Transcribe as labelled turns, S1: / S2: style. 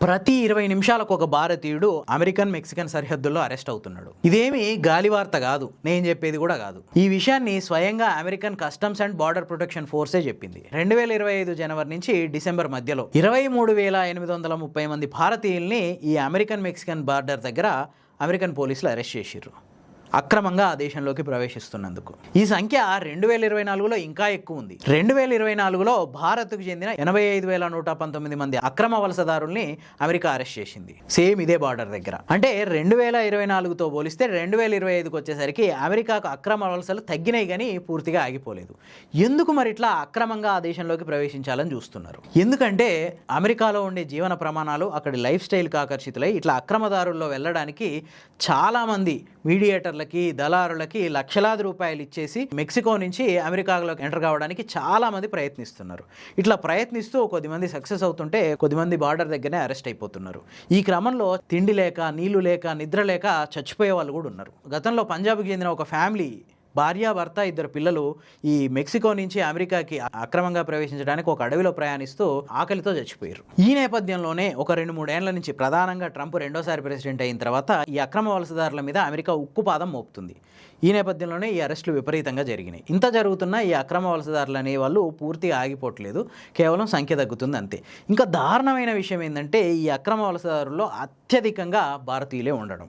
S1: ప్రతి 20 నిమిషాలకు ఒక భారతీయుడు అమెరికన్ మెక్సికన్ సరిహద్దుల్లో అరెస్ట్ అవుతున్నాడు. ఇదేమి గాలి వార్త కాదు, నేను చెప్పేది కూడా కాదు. ఈ విషయాన్ని స్వయంగా American customs and border protection ఫోర్సే చెప్పింది. 2025 జనవరి నుంచి డిసెంబర్ మధ్యలో 23,830 మంది భారతీయుల్ని ఈ అమెరికన్ మెక్సికన్ బార్డర్ దగ్గర అమెరికన్ పోలీసులు అరెస్ట్ చేసిర్రు, అక్రమంగా ఆ దేశంలోకి ప్రవేశిస్తున్నందుకు. ఈ సంఖ్య 2024లో ఇంకా ఎక్కువ ఉంది. 2024లో భారత్కు చెందిన 85,119 మంది అక్రమ వలసదారుల్ని అమెరికా అరెస్ట్ చేసింది, సేమ్ ఇదే బార్డర్ దగ్గర. అంటే 2024తో పోలిస్తే 2025కి వచ్చేసరికి అమెరికాకు అక్రమ వలసలు తగ్గినాయి కానీ పూర్తిగా ఆగిపోలేదు. ఎందుకు మరి ఇట్లా అక్రమంగా ఆ దేశంలోకి ప్రవేశించాలని చూస్తున్నారు? ఎందుకంటే అమెరికాలో ఉండే జీవన ప్రమాణాలు, అక్కడి లైఫ్ స్టైల్కి ఆకర్షితులై ఇట్లా అక్రమదారుల్లో వెళ్ళడానికి చాలామంది మీడియేటర్లకి, దళారులకి లక్షలాది రూపాయలు ఇచ్చేసి మెక్సికో నుంచి అమెరికాలోకి ఎంటర్ కావడానికి చాలా మంది ప్రయత్నిస్తున్నారు. ఇట్లా ప్రయత్నిస్తూ కొద్దిమంది సక్సెస్ అవుతుంటే కొద్దిమంది బార్డర్ దగ్గరనే అరెస్ట్ అయిపోతున్నారు. ఈ క్రమంలో తిండి లేక, నీళ్లు లేక, నిద్ర లేక చచ్చిపోయే వాళ్ళు కూడా ఉన్నారు. గతంలో పంజాబ్కి చెందిన ఒక ఫ్యామిలీ భార్యాభర్త, 2 పిల్లలు ఈ మెక్సికో నుంచి అమెరికాకి అక్రమంగా ప్రవేశించడానికి ఒక అడవిలో ప్రయాణిస్తూ ఆకలితో చచ్చిపోయారు. ఈ నేపథ్యంలోనే ఒక 2-3 ఏళ్ల నుంచి ప్రధానంగా ట్రంప్ రెండోసారి ప్రెసిడెంట్ అయిన తర్వాత ఈ అక్రమ వలసదారుల మీద అమెరికా ఉక్కుపాదం మోపుతుంది. ఈ నేపథ్యంలోనే ఈ అరెస్టులు విపరీతంగా జరిగినాయి. ఇంత జరుగుతున్న ఈ అక్రమ వలసదారులు అనే వాళ్ళు పూర్తిగా ఆగిపోవట్లేదు, కేవలం సంఖ్య తగ్గుతుంది అంతే. ఇంకా దారుణమైన విషయం ఏంటంటే ఈ అక్రమ వలసదారుల్లో అత్యధికంగా భారతీయులే ఉండడం.